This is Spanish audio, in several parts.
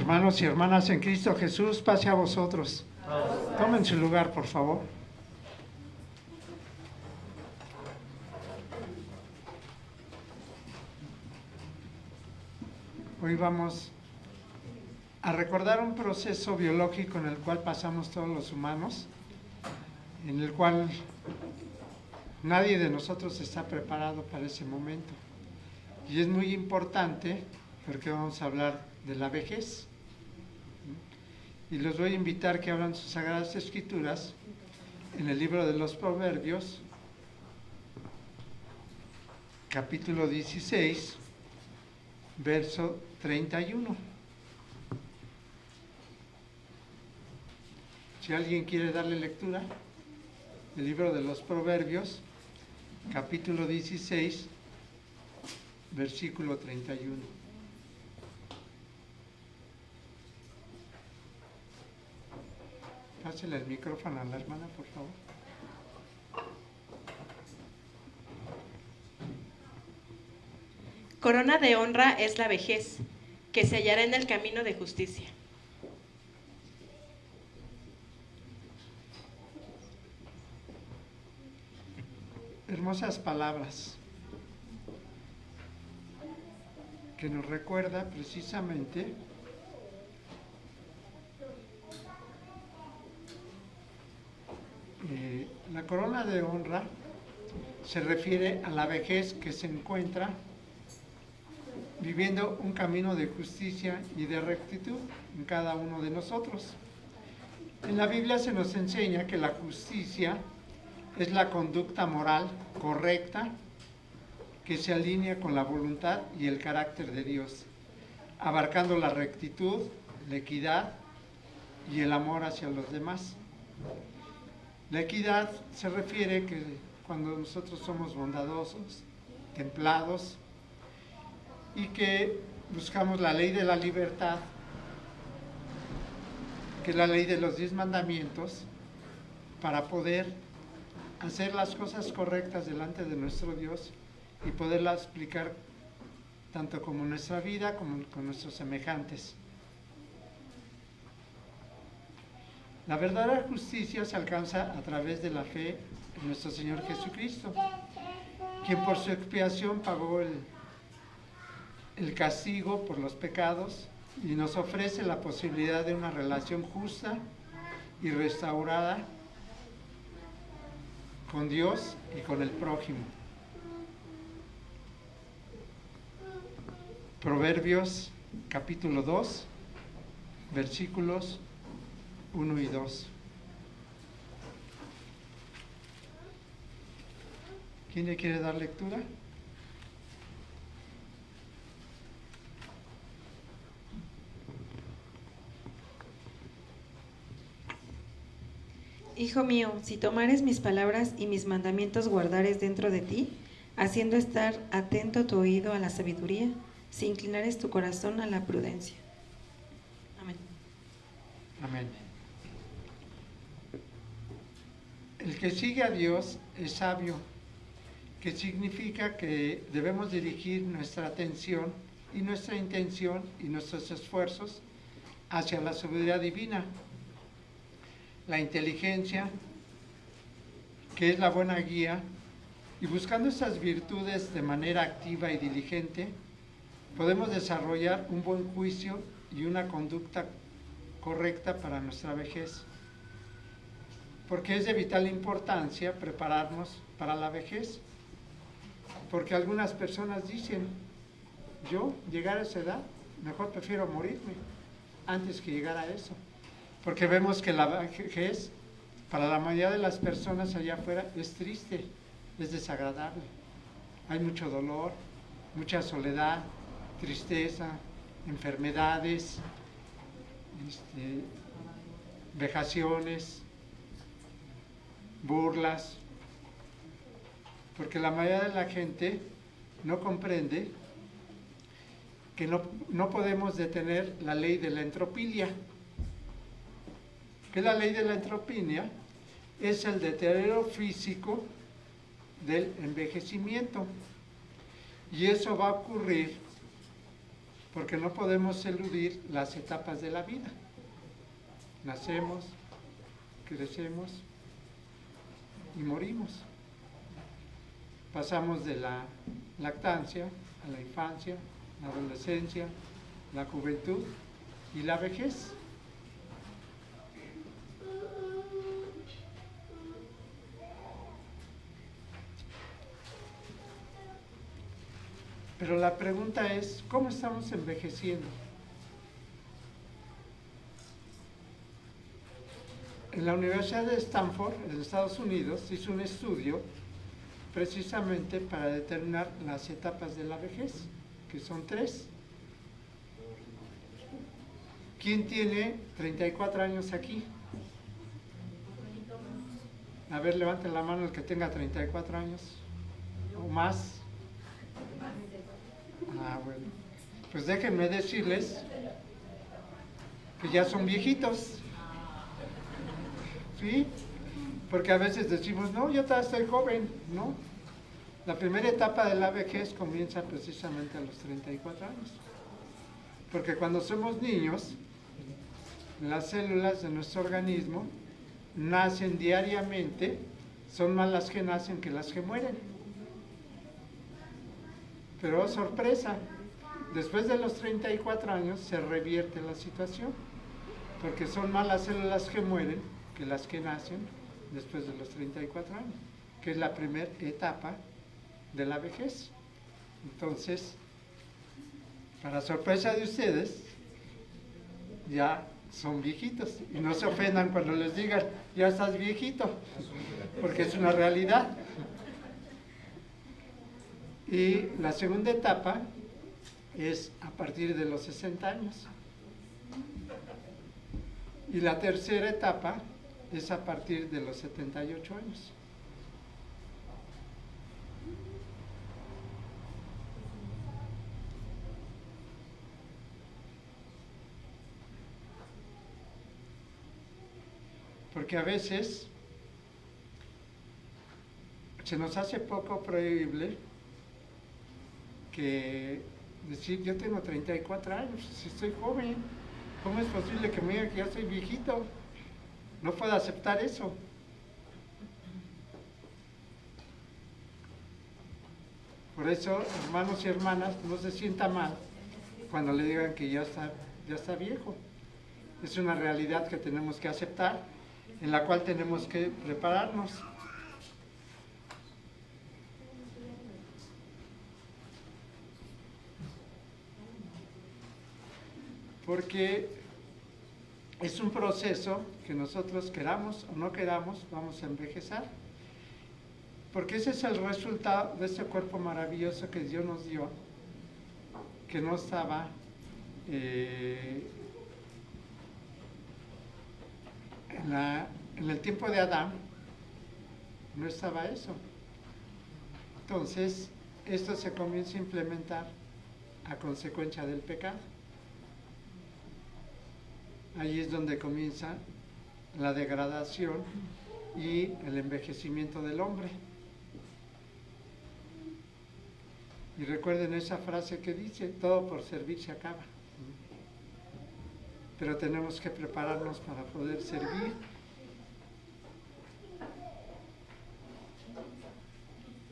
Hermanos y hermanas en Cristo Jesús, pase a vosotros. Tomen su lugar, por favor. Hoy vamos a recordar un proceso biológico en el cual pasamos todos los humanos, en el cual nadie de nosotros está preparado para ese momento. Y es muy importante porque vamos a hablar de la vejez. Y los voy a invitar que abran sus Sagradas Escrituras en el libro de los Proverbios, capítulo 16, verso 31. Si alguien quiere darle lectura, el libro de los Proverbios, capítulo 16, versículo 31. Pásale el micrófono a la hermana, por favor. Corona de honra es la vejez, que se hallará en el camino de justicia. Hermosas palabras que nos recuerda precisamente la corona de honra se refiere a la vejez que se encuentra viviendo un camino de justicia y de rectitud en cada uno de nosotros. En la Biblia se nos enseña que la justicia es la conducta moral correcta que se alinea con la voluntad y el carácter de Dios, abarcando la rectitud, la equidad y el amor hacia los demás. La equidad se refiere que cuando nosotros somos bondadosos, templados y que buscamos la ley de la libertad, que es la ley de los 10 mandamientos, para poder hacer las cosas correctas delante de nuestro Dios y poderlas aplicar tanto como en nuestra vida como con nuestros semejantes. La verdadera justicia se alcanza a través de la fe en nuestro Señor Jesucristo, quien por su expiación pagó el castigo por los pecados y nos ofrece la posibilidad de una relación justa y restaurada con Dios y con el prójimo. Proverbios capítulo 2, versículos 1 y 2. ¿Quién le quiere dar lectura? Hijo mío, si tomares mis palabras y mis mandamientos guardares dentro de ti, haciendo estar atento tu oído a la sabiduría, si inclinares tu corazón a la prudencia. Amén. Amén. El que sigue a Dios es sabio, que significa que debemos dirigir nuestra atención y nuestra intención y nuestros esfuerzos hacia la sabiduría divina. La inteligencia, que es la buena guía, y buscando estas virtudes de manera activa y diligente, podemos desarrollar un buen juicio y una conducta correcta para nuestra vejez. Porque es de vital importancia prepararnos para la vejez. Porque algunas personas dicen, yo llegar a esa edad, mejor prefiero morirme antes que llegar a eso. Porque vemos que la vejez, para la mayoría de las personas allá afuera, es triste, es desagradable. Hay mucho dolor, mucha soledad, tristeza, enfermedades, vejaciones, burlas. Porque la mayoría de la gente no comprende que no podemos detener la ley de la entropía. Que la ley de la entropía es el deterioro físico del envejecimiento. Y eso va a ocurrir porque no podemos eludir las etapas de la vida. Nacemos, crecemos y morimos. Pasamos de la lactancia a la infancia, la adolescencia, la juventud y la vejez. Pero la pregunta es, ¿cómo estamos envejeciendo? En la Universidad de Stanford, en Estados Unidos, hizo un estudio precisamente para determinar las etapas de la vejez, que son 3. ¿Quién tiene 34 años aquí? A ver, levanten la mano el que tenga 34 años o más. Ah, bueno. Pues déjenme decirles que ya son viejitos. ¿Sí? Porque a veces decimos, no, yo todavía estoy joven, ¿no? La primera etapa de la vejez comienza precisamente a los 34 años. Porque cuando somos niños, las células de nuestro organismo nacen diariamente, son más las que nacen que las que mueren. Pero sorpresa, después de los 34 años se revierte la situación, porque son más las células que mueren que las que nacen después de los 34 años, que es la primera etapa de la vejez. Entonces, para sorpresa de ustedes, ya son viejitos, y no se ofendan cuando les digan, ya estás viejito, porque es una realidad. Y la segunda etapa es a partir de los 60 años. Y la tercera etapa es a partir de los 78 años. Porque a veces se nos hace poco creíble que decir, yo tengo 34 años, si estoy joven, ¿cómo es posible que me digan que ya soy viejito? No puedo aceptar eso. Por eso, hermanos y hermanas, no se sienta mal cuando le digan que ya está viejo. Es una realidad que tenemos que aceptar, en la cual tenemos que prepararnos. Porque es un proceso que nosotros queramos o no queramos, vamos a envejecer. Porque ese es el resultado de ese cuerpo maravilloso que Dios nos dio, que no estaba en el tiempo de Adán, no estaba eso. Entonces, esto se comienza a implementar a consecuencia del pecado. Ahí es donde comienza la degradación y el envejecimiento del hombre. Y recuerden esa frase que dice, todo por servir se acaba. Pero tenemos que prepararnos para poder servir.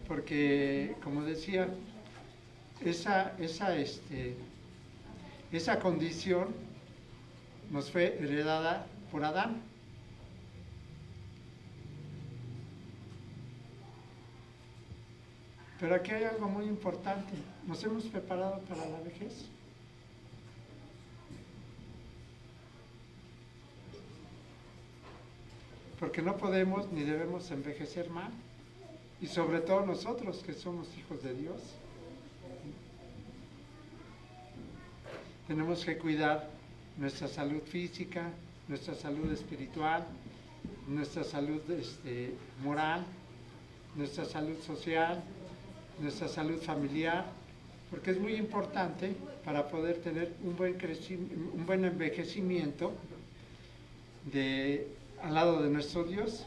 Porque, como decía, esa condición nos fue heredada por Adán. Pero aquí hay algo muy importante. ¿Nos hemos preparado para la vejez? Porque no podemos ni debemos envejecer mal. Y sobre todo nosotros que somos hijos de Dios. Tenemos que cuidar nuestra salud física, nuestra salud espiritual, nuestra salud moral, nuestra salud social, nuestra salud familiar, porque es muy importante para poder tener un buen envejecimiento al lado de nuestro Dios.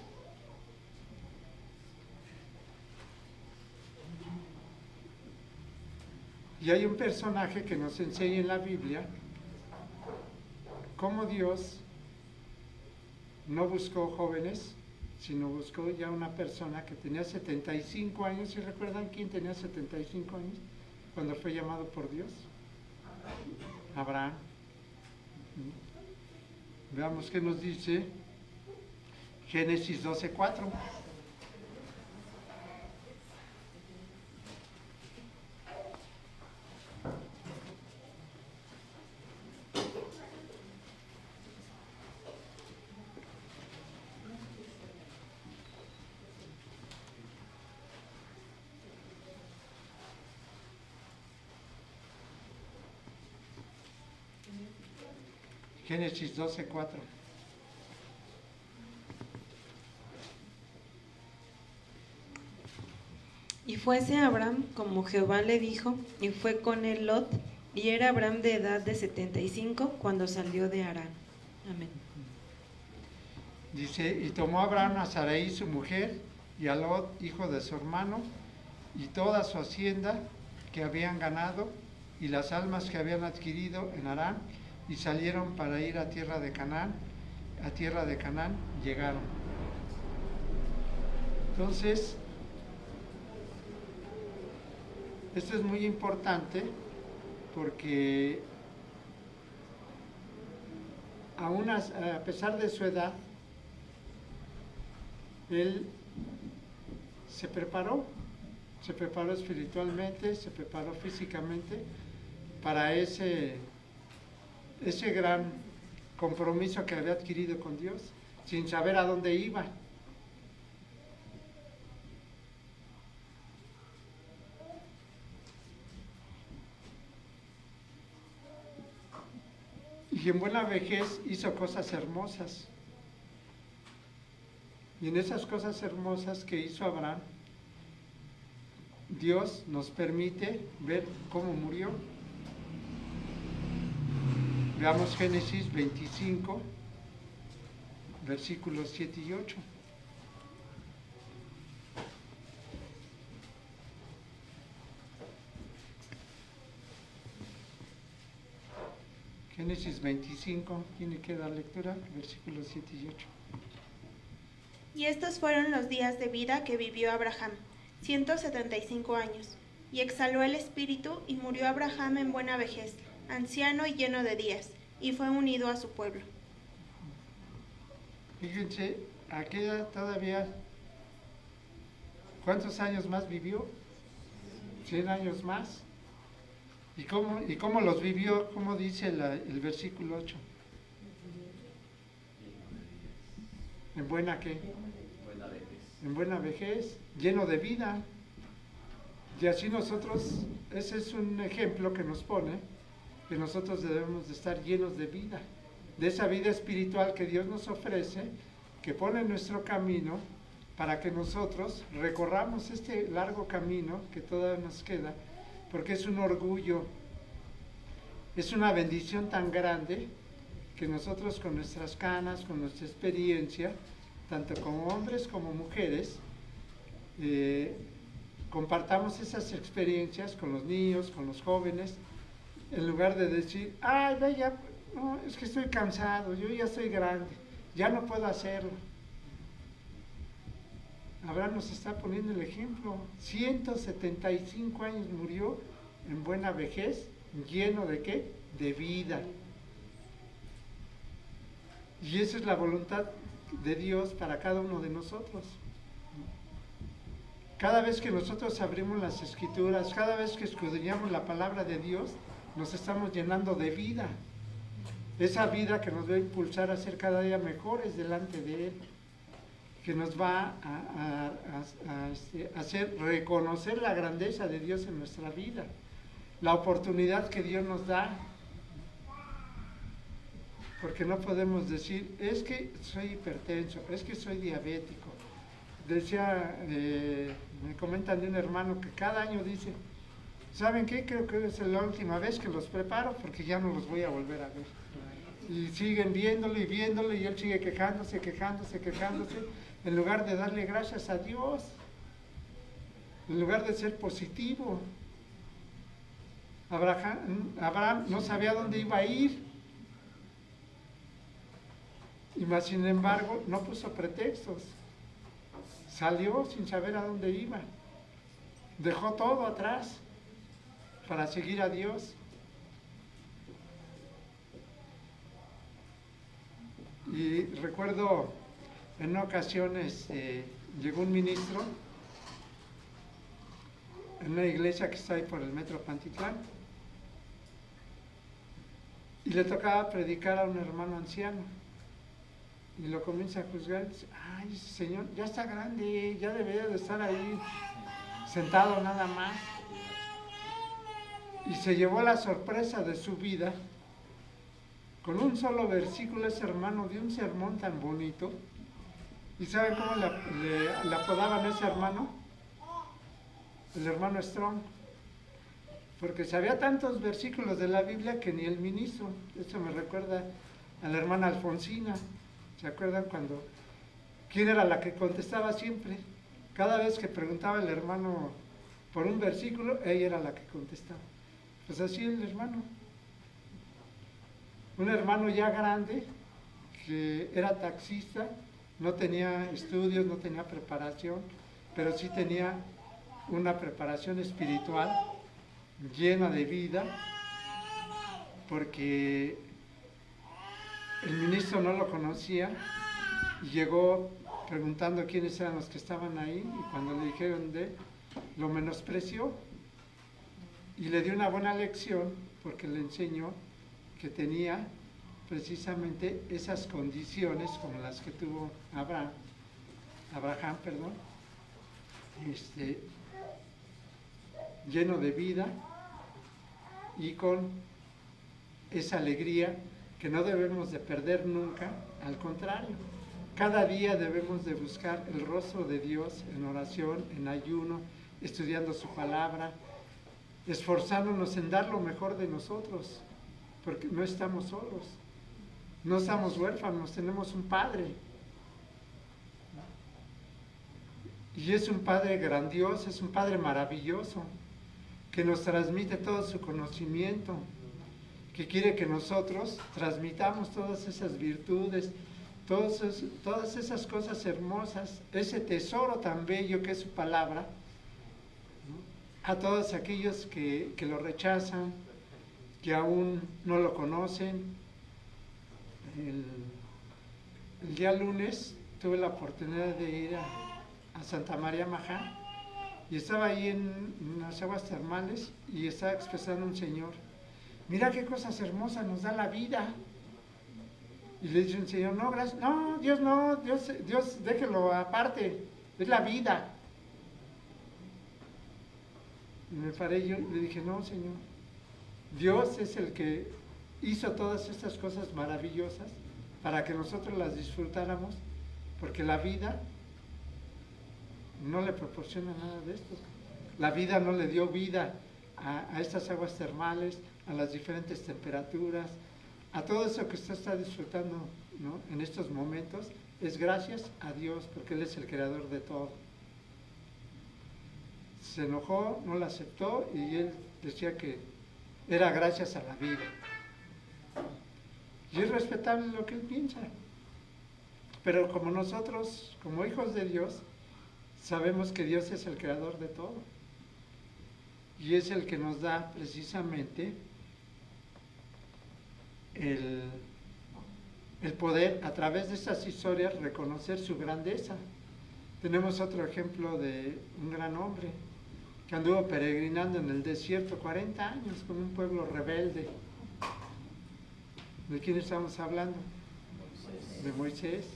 Y hay un personaje que nos enseña en la Biblia cómo Dios no buscó jóvenes, sino buscó ya una persona que tenía 75 años. ¿Sí recuerdan quién tenía 75 años cuando fue llamado por Dios? Abraham. Veamos qué nos dice Génesis 12:4. Génesis 12:4. Y fuese Abraham como Jehová le dijo, y fue con él Lot, y era Abraham de edad de 75 cuando salió de Harán. Amén. Dice, y tomó Abraham a Sarai su mujer, y a Lot, hijo de su hermano, y toda su hacienda que habían ganado, y las almas que habían adquirido en Harán, y salieron para ir a tierra de Canaán. A tierra de Canaán llegaron. Entonces, esto es muy importante porque aún a pesar de su edad, él se preparó espiritualmente, se preparó físicamente para ese gran compromiso que había adquirido con Dios, sin saber a dónde iba. Y en buena vejez hizo cosas hermosas. Y en esas cosas hermosas que hizo Abraham, Dios nos permite ver cómo murió. Veamos Génesis 25, versículos 7 y 8. Génesis 25, tiene que dar lectura, versículos 7 y 8. Y estos fueron los días de vida que vivió Abraham, 175 años. Y exhaló el espíritu, y murió Abraham en buena vejez, anciano y lleno de días, y fue unido a su pueblo. Fíjense, ¿a qué edad todavía? ¿Cuántos años más vivió? 100 años más. ¿Y cómo los vivió? ¿Cómo dice el versículo 8? ¿En buena qué? Buena vejez. En buena vejez, lleno de vida. Y así nosotros, ese es un ejemplo que nos pone que nosotros debemos de estar llenos de vida, de esa vida espiritual que Dios nos ofrece, que pone en nuestro camino para que nosotros recorramos este largo camino que todavía nos queda, porque es un orgullo, es una bendición tan grande que nosotros con nuestras canas, con nuestra experiencia, tanto como hombres como mujeres, compartamos esas experiencias con los niños, con los jóvenes, en lugar de decir, ay, vaya, no, es que estoy cansado, yo ya soy grande, ya no puedo hacerlo. Abraham nos está poniendo el ejemplo. 175 años murió en buena vejez, lleno de ¿qué? De vida. Y esa es la voluntad de Dios para cada uno de nosotros. Cada vez que nosotros abrimos las Escrituras, cada vez que escudriñamos la palabra de Dios, nos estamos llenando de vida. Esa vida que nos va a impulsar a ser cada día mejores delante de Él, que nos va a hacer reconocer la grandeza de Dios en nuestra vida, la oportunidad que Dios nos da. Porque no podemos decir, es que soy hipertenso, es que soy diabético. Decía, me comentan de un hermano que cada año dice, ¿saben qué? Creo que es la última vez que los preparo porque ya no los voy a volver a ver. Y siguen viéndolo y viéndolo y él sigue quejándose, en lugar de darle gracias a Dios, en lugar de ser positivo. Abraham no sabía dónde iba a ir, y más sin embargo no puso pretextos. Salió sin saber a dónde iba. Dejó todo atrás para seguir a Dios. Y recuerdo en una ocasión llegó un ministro en una iglesia que está ahí por el metro Pantitlán, y le tocaba predicar a un hermano anciano, y lo comienza a juzgar y dice: ay, ese señor ya está grande, ya debería de estar ahí sentado nada más. Y se llevó la sorpresa de su vida. Con un solo versículo ese hermano dio un sermón tan bonito. ¿Y saben cómo le apodaban a ese hermano? El hermano Strong. Porque sabía tantos versículos de la Biblia que ni el ministro. Eso me recuerda a la hermana Alfonsina. ¿Se acuerdan cuando? ¿Quién era la que contestaba siempre? Cada vez que preguntaba el hermano por un versículo, ella era la que contestaba. Pues así el hermano. Un hermano ya grande, que era taxista, no tenía estudios, no tenía preparación, pero sí tenía una preparación espiritual llena de vida, porque el ministro no lo conocía y llegó preguntando quiénes eran los que estaban ahí, y cuando le dijeron de él, lo menospreció y le dio una buena lección, porque le enseñó que tenía precisamente esas condiciones como las que tuvo Abraham, lleno de vida y con esa alegría que no debemos de perder nunca. Al contrario, cada día debemos de buscar el rostro de Dios en oración, en ayuno, estudiando su palabra, esforzándonos en dar lo mejor de nosotros, porque no estamos solos, no estamos huérfanos, tenemos un Padre. Y es un Padre grandioso, es un Padre maravilloso, que nos transmite todo su conocimiento, que quiere que nosotros transmitamos todas esas virtudes, todas esas cosas hermosas, ese tesoro tan bello que es su palabra, ¿no?, a todos aquellos que lo rechazan, que aún no lo conocen. El día lunes tuve la oportunidad de ir a Santa María Majá, y estaba ahí en unas aguas termales y estaba expresando un señor: mira qué cosas hermosas nos da la vida. Y le dice un señor: no, gracias, no, Dios déjelo aparte, es la vida. Y me paré yo y le dije: no, Señor, Dios es el que hizo todas estas cosas maravillosas para que nosotros las disfrutáramos, porque la vida no le proporciona nada de esto. La vida no le dio vida a estas aguas termales, a las diferentes temperaturas, a todo eso que usted está disfrutando, ¿no?, en estos momentos. Es gracias a Dios, porque Él es el creador de todo. Se enojó, no la aceptó, y él decía que era gracias a la vida. Y es respetable lo que él piensa. Pero como nosotros, como hijos de Dios, sabemos que Dios es el creador de todo. Y es el que nos da precisamente el poder, a través de estas historias, reconocer su grandeza. Tenemos otro ejemplo de un gran hombre que anduvo peregrinando en el desierto 40 años con un pueblo rebelde. ¿De quién estamos hablando? De Moisés.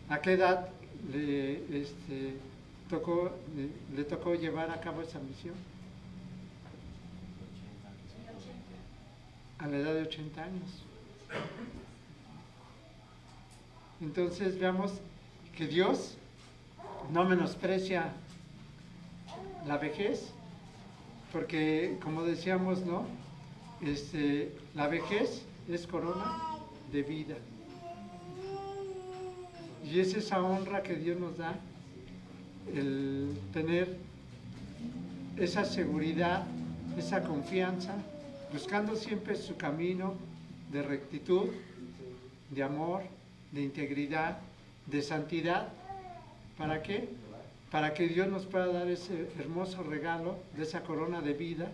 ¿A qué edad le tocó llevar a cabo esa misión? A la edad de 80 años. Entonces veamos que Dios no menosprecia la vejez, porque como decíamos, ¿no?, la vejez es corona de vida. Y es esa honra que Dios nos da, el tener esa seguridad esa confianza, buscando siempre su camino de rectitud, de amor, de integridad, de santidad. ¿Para qué? Para que Dios nos pueda dar ese hermoso regalo de esa corona de vida,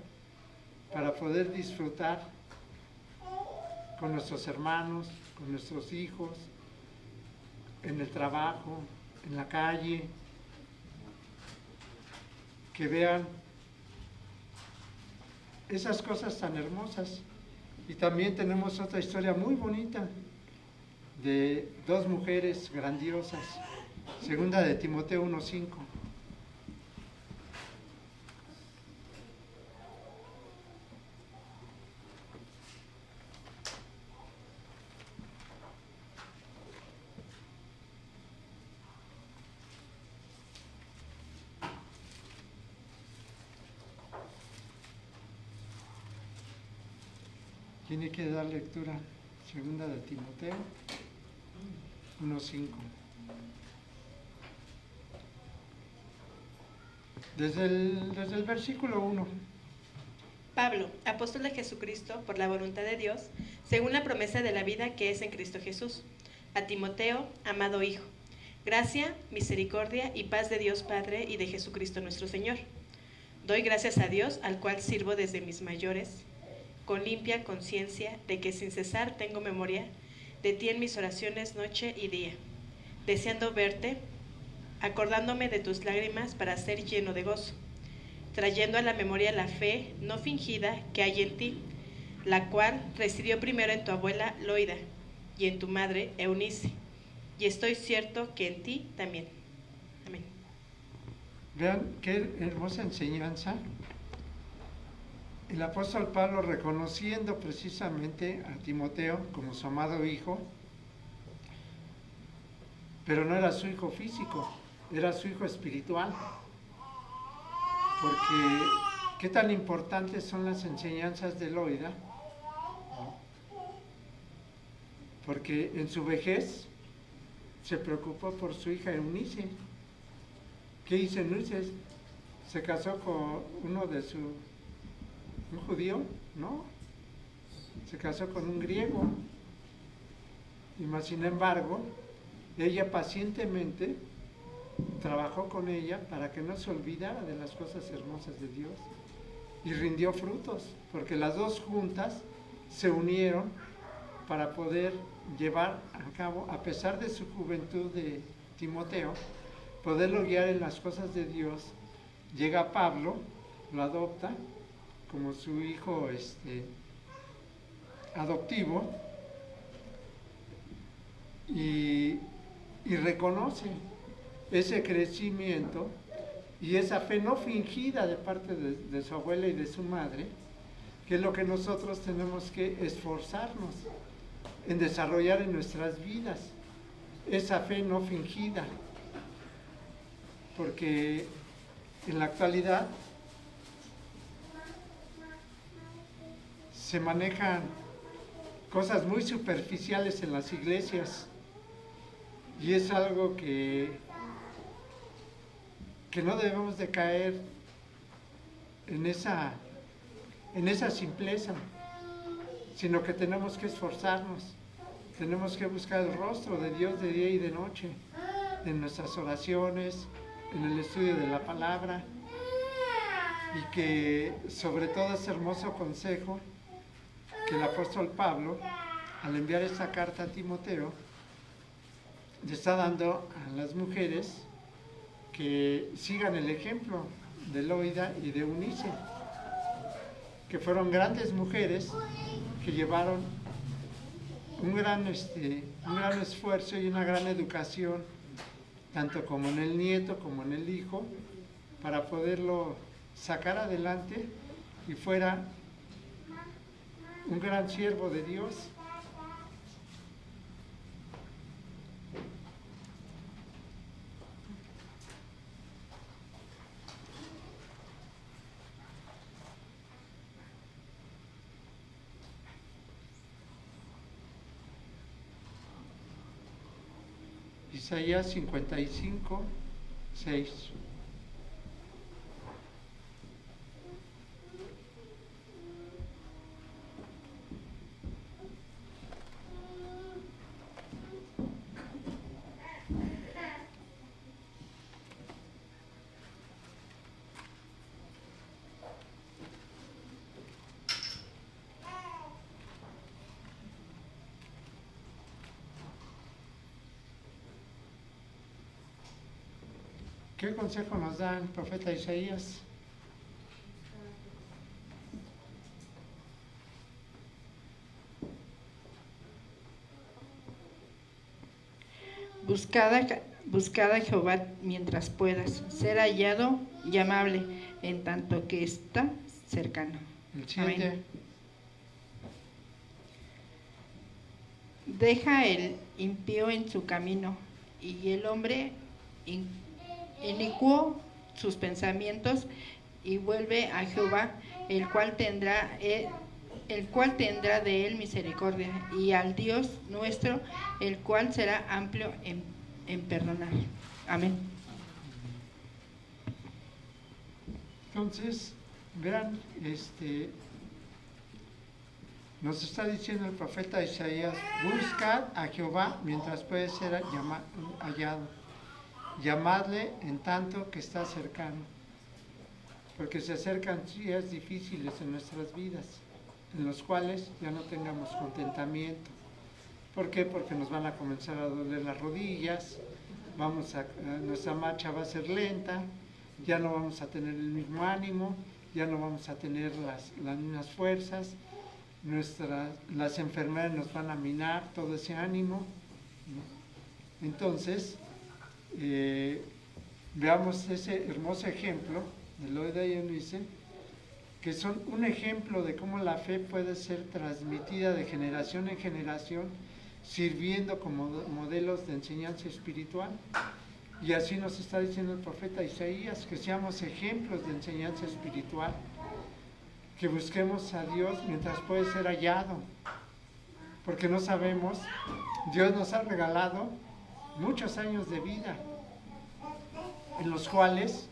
para poder disfrutar con nuestros hermanos, con nuestros hijos, en el trabajo, en la calle, que vean esas cosas tan hermosas. Y también tenemos otra historia muy bonita de dos mujeres grandiosas. Segunda de Timoteo 1:5. Tiene que dar lectura. Segunda de Timoteo 1:5. Desde el versículo 1. Pablo, apóstol de Jesucristo, por la voluntad de Dios, según la promesa de la vida que es en Cristo Jesús. A Timoteo, amado hijo, gracia, misericordia y paz de Dios Padre y de Jesucristo nuestro Señor. Doy gracias a Dios, al cual sirvo desde mis mayores, con limpia conciencia de que sin cesar tengo memoria de ti en mis oraciones noche y día, deseando verte, acordándome de tus lágrimas para ser lleno de gozo, trayendo a la memoria la fe no fingida que hay en ti, la cual residió primero en tu abuela Loida y en tu madre Eunice, y estoy cierto que en ti también. Amén. Vean qué hermosa enseñanza. El apóstol Pablo, reconociendo precisamente a Timoteo como su amado hijo, pero no era su hijo físico, era su hijo espiritual. Porque qué tan importantes son las enseñanzas de Loida, porque en su vejez se preocupó por su hija Eunice. ¿Qué hizo Eunice? Se casó con un judío, ¿no? Se casó con un griego. Y más sin embargo, ella pacientemente trabajó con ella para que no se olvidara de las cosas hermosas de Dios. Y rindió frutos, porque las dos juntas se unieron para poder llevar a cabo, a pesar de su juventud de Timoteo, poderlo guiar en las cosas de Dios. Llega Pablo, lo adopta como su hijo adoptivo y reconoce ese crecimiento y esa fe no fingida de parte de su abuela y de su madre, que es lo que nosotros tenemos que esforzarnos en desarrollar en nuestras vidas, esa fe no fingida, porque en la actualidad se manejan cosas muy superficiales en las iglesias y es algo que no debemos de caer en esa simpleza, sino que tenemos que esforzarnos, tenemos que buscar el rostro de Dios de día y de noche, en nuestras oraciones, en el estudio de la palabra, y que sobre todo ese hermoso consejo que el apóstol Pablo, al enviar esta carta a Timoteo, le está dando a las mujeres que sigan el ejemplo de Loida y de Eunice, que fueron grandes mujeres que llevaron un gran esfuerzo y una gran educación, tanto como en el nieto como en el hijo, para poderlo sacar adelante y fuera un gran siervo de Dios. Isaías 55, 6. ¿Qué consejo nos da el profeta Isaías? Buscad a Jehová mientras puedas, ser hallado y amable en tanto que está cercano. El siguiente. Amén. Deja el impío en su camino y el hombre inicuo sus pensamientos y vuelve a Jehová, el cual tendrá de él misericordia, y al Dios nuestro, el cual será amplio en perdonar. Amén. Entonces, verán, nos está diciendo el profeta Isaías: buscad a Jehová mientras puede ser hallado, llamadle en tanto que está cercano, porque se acercan días difíciles en nuestras vidas, en los cuales ya no tengamos contentamiento. ¿Por qué? Porque nos van a comenzar a doler las rodillas, nuestra marcha va a ser lenta, ya no vamos a tener el mismo ánimo, ya no vamos a tener las mismas fuerzas, las enfermedades nos van a minar todo ese ánimo. Entonces, veamos ese hermoso ejemplo de Loida y Eunice, que son un ejemplo de cómo la fe puede ser transmitida de generación en generación, sirviendo como modelos de enseñanza espiritual. Y así nos está diciendo el profeta Isaías, que seamos ejemplos de enseñanza espiritual, que busquemos a Dios mientras puede ser hallado, porque no sabemos, Dios nos ha regalado muchos años de vida, en los cuales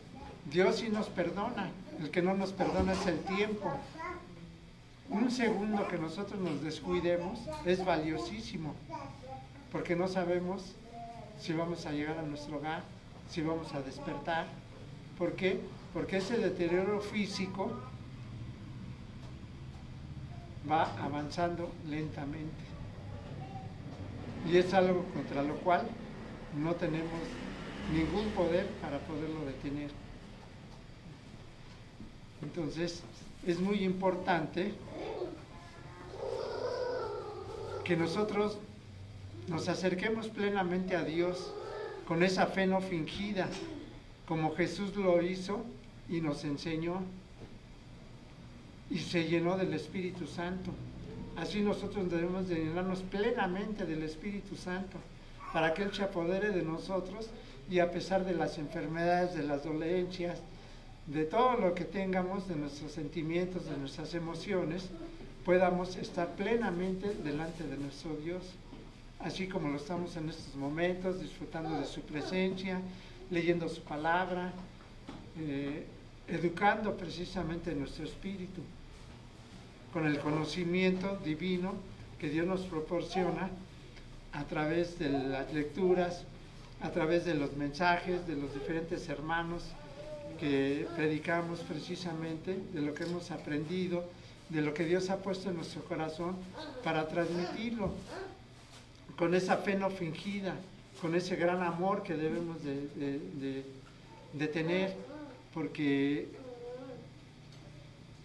Dios sí nos perdona. El que no nos perdona es el tiempo. Un segundo que nosotros nos descuidemos es valiosísimo, porque no sabemos si vamos a llegar a nuestro hogar, si vamos a despertar. ¿Por qué? Porque ese deterioro físico va avanzando lentamente. Y es algo contra lo cual no tenemos ningún poder para poderlo detener. Entonces, es muy importante que nosotros nos acerquemos plenamente a Dios con esa fe no fingida, como Jesús lo hizo y nos enseñó, y se llenó del Espíritu Santo. Así nosotros debemos de llenarnos plenamente del Espíritu Santo, para que Él se apodere de nosotros, y a pesar de las enfermedades, de las dolencias, de todo lo que tengamos, de nuestros sentimientos, de nuestras emociones, podamos estar plenamente delante de nuestro Dios, así como lo estamos en estos momentos, disfrutando de su presencia, leyendo su palabra, educando precisamente nuestro espíritu con el conocimiento divino que Dios nos proporciona a través de las lecturas, a través de los mensajes de los diferentes hermanos que predicamos, precisamente de lo que hemos aprendido, de lo que Dios ha puesto en nuestro corazón, para transmitirlo con esa fe no fingida, con ese gran amor que debemos de tener, porque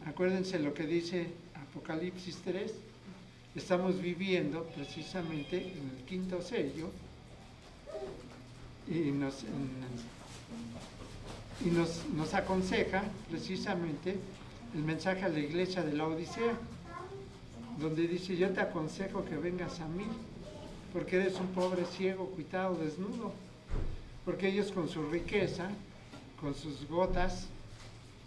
acuérdense lo que dice Apocalipsis 3, estamos viviendo precisamente en el quinto sello, y nos aconseja precisamente el mensaje a la iglesia de la Odisea, donde dice: yo te aconsejo que vengas a mí, porque eres un pobre ciego, cuitado, desnudo. Porque ellos, con su riqueza, con sus gotas,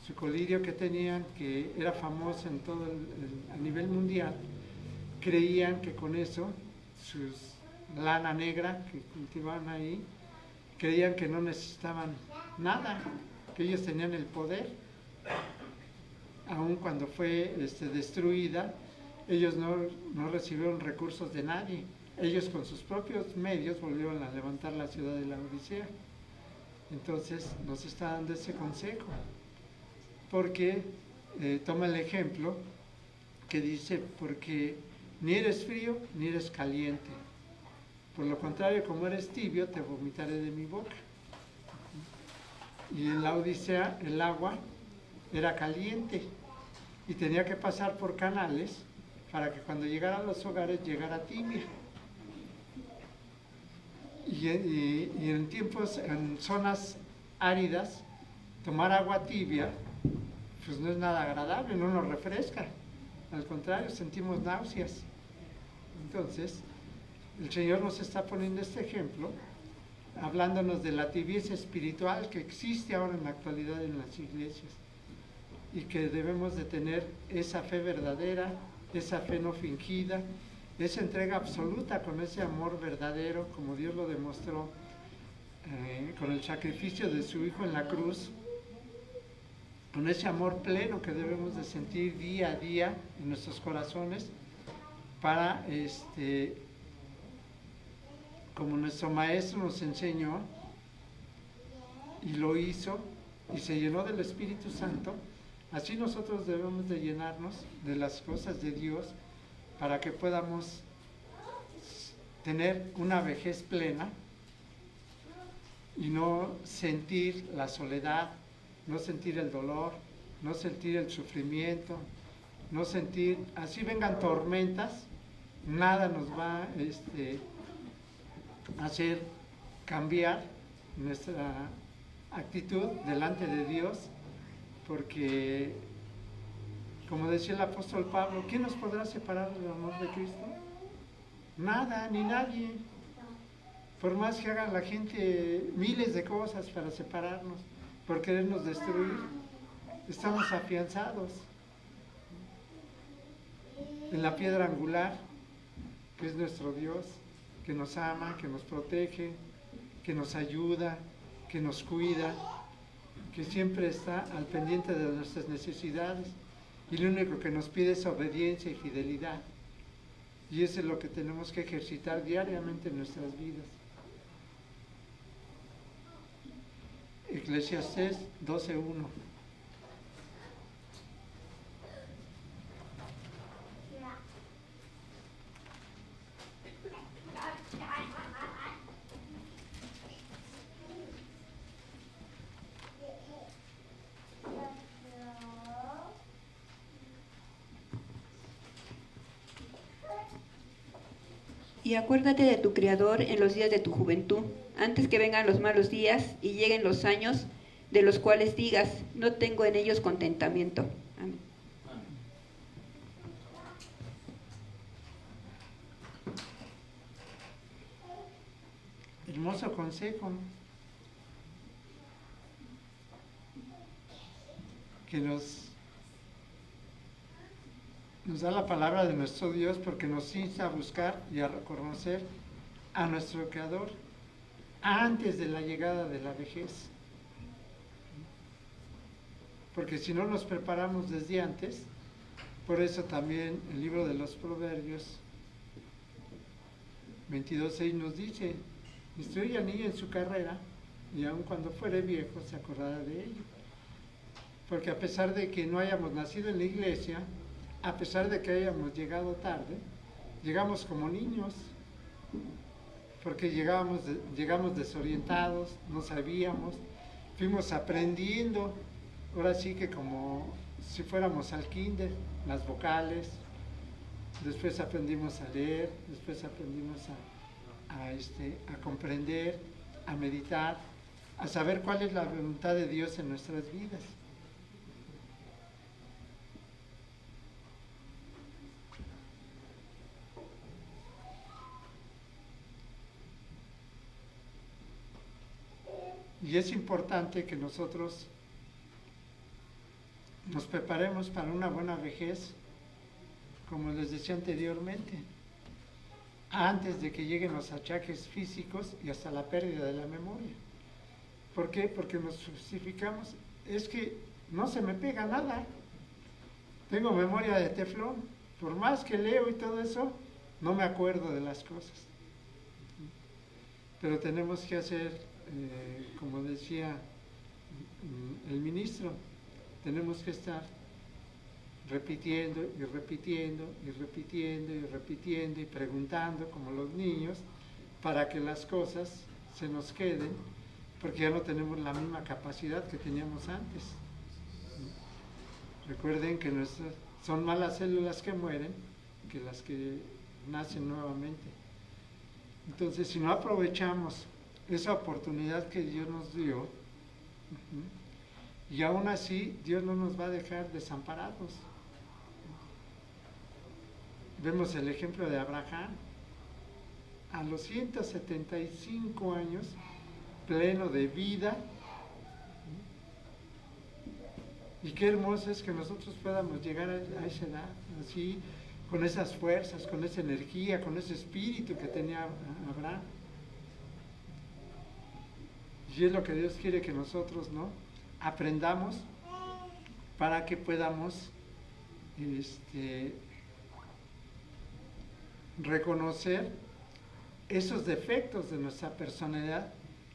su colirio que tenían, que era famoso en todo a nivel mundial, creían que con eso, su lana negra que cultivaban ahí, creían que no necesitaban nada, que ellos tenían el poder. Aun cuando fue destruida, ellos no recibieron recursos de nadie. Ellos, con sus propios medios, volvieron a levantar la ciudad de la Odisea. Entonces nos está dando ese consejo, porque toma el ejemplo que dice: porque ni eres frío ni eres caliente, por lo contrario, como eres tibio, te vomitaré de mi boca. Y en la Odisea el agua era caliente y tenía que pasar por canales para que cuando llegara a los hogares llegara tibia. Y en tiempos, en zonas áridas, tomar agua tibia, pues no es nada agradable, no nos refresca. Al contrario, sentimos náuseas. Entonces, el Señor nos está poniendo este ejemplo, hablándonos de la tibieza espiritual que existe ahora en la actualidad en las iglesias y que debemos de tener esa fe verdadera, esa fe no fingida, esa entrega absoluta con ese amor verdadero, como Dios lo demostró con el sacrificio de su Hijo en la cruz, con ese amor pleno que debemos de sentir día a día en nuestros corazones para, como nuestro Maestro nos enseñó y lo hizo y se llenó del Espíritu Santo, así nosotros debemos de llenarnos de las cosas de Dios para que podamos tener una vejez plena y no sentir la soledad, no sentir el dolor, no sentir el sufrimiento, no sentir, así vengan tormentas, nada nos va a hacer cambiar nuestra actitud delante de Dios, porque, como decía el apóstol Pablo, ¿quién nos podrá separar del amor de Cristo? Nada, ni nadie. Por más que hagan la gente miles de cosas para separarnos, por querernos destruir, estamos afianzados en la piedra angular, que es nuestro Dios, que nos ama, que nos protege, que nos ayuda, que nos cuida, que siempre está al pendiente de nuestras necesidades y lo único que nos pide es obediencia y fidelidad. Y eso es lo que tenemos que ejercitar diariamente en nuestras vidas. Eclesiastés 12:1. Y acuérdate de tu Creador en los días de tu juventud, antes que vengan los malos días y lleguen los años de los cuales digas, no tengo en ellos contentamiento. Amén. Hermoso consejo que nos da la palabra de nuestro Dios, porque nos insta a buscar y a reconocer a nuestro Creador antes de la llegada de la vejez. Porque si no nos preparamos desde antes, por eso también el libro de los Proverbios 22:6 nos dice, instruye al niño en su carrera y aun cuando fuere viejo se acordará de ello. Porque a pesar de que no hayamos nacido en la iglesia, a pesar de que hayamos llegado tarde, llegamos como niños, porque llegamos desorientados, no sabíamos, fuimos aprendiendo, ahora sí que como si fuéramos al kinder, las vocales, después aprendimos a leer, después aprendimos a comprender, a meditar, a saber cuál es la voluntad de Dios en nuestras vidas. Y es importante que nosotros nos preparemos para una buena vejez, como les decía anteriormente, antes de que lleguen los achaques físicos y hasta la pérdida de la memoria. ¿Por qué? Porque nos justificamos, es que no se me pega nada, tengo memoria de teflón, por más que leo y todo eso, no me acuerdo de las cosas. Pero tenemos que hacer, como decía el ministro, tenemos que estar repitiendo y repitiendo y repitiendo y repitiendo y preguntando como los niños para que las cosas se nos queden porque ya no tenemos la misma capacidad que teníamos antes. Recuerden que son más las células que mueren que las que nacen nuevamente. Entonces, si no aprovechamos esa oportunidad que Dios nos dio, y aún así Dios no nos va a dejar desamparados. Vemos el ejemplo de Abraham, a los 175 años, pleno de vida. Y qué hermoso es que nosotros podamos llegar a esa edad, así, con esas fuerzas, con esa energía, con ese espíritu que tenía Abraham. Y es lo que Dios quiere que nosotros, ¿no?, aprendamos para que podamos reconocer esos defectos de nuestra personalidad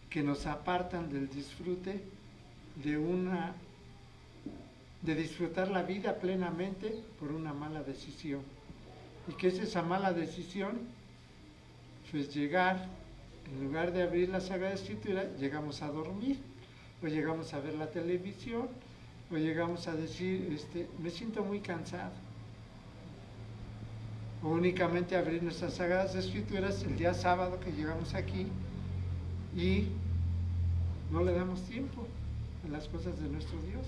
que nos apartan del disfrute de disfrutar la vida plenamente por una mala decisión. ¿Y qué es esa mala decisión? Pues llegar, en lugar de abrir la Sagrada Escritura, llegamos a dormir, o llegamos a ver la televisión, o llegamos a decir, me siento muy cansado. O únicamente abrir nuestras Sagradas Escrituras el día sábado que llegamos aquí y no le damos tiempo a las cosas de nuestro Dios.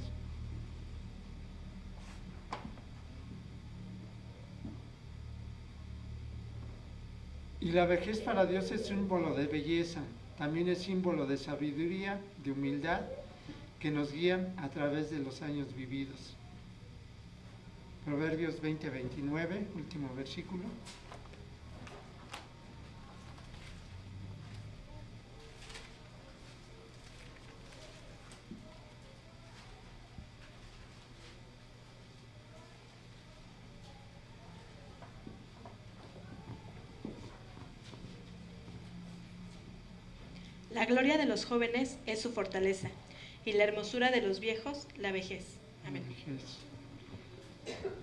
Y la vejez para Dios es símbolo de belleza, también es símbolo de sabiduría, de humildad, que nos guían a través de los años vividos. Proverbios 20:29, último versículo. La gloria de los jóvenes es su fortaleza, y la hermosura de los viejos, la vejez. Amén.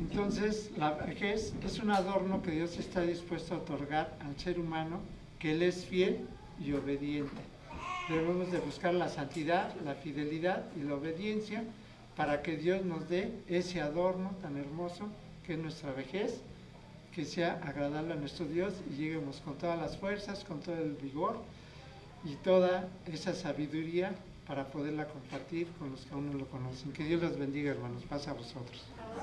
Entonces, la vejez es un adorno que Dios está dispuesto a otorgar al ser humano, que Él es fiel y obediente. Debemos de buscar la santidad, la fidelidad y la obediencia para que Dios nos dé ese adorno tan hermoso que es nuestra vejez, que sea agradable a nuestro Dios y lleguemos con todas las fuerzas, con todo el vigor y toda esa sabiduría para poderla compartir con los que aún no lo conocen. Que Dios los bendiga, hermanos. Paz a vosotros.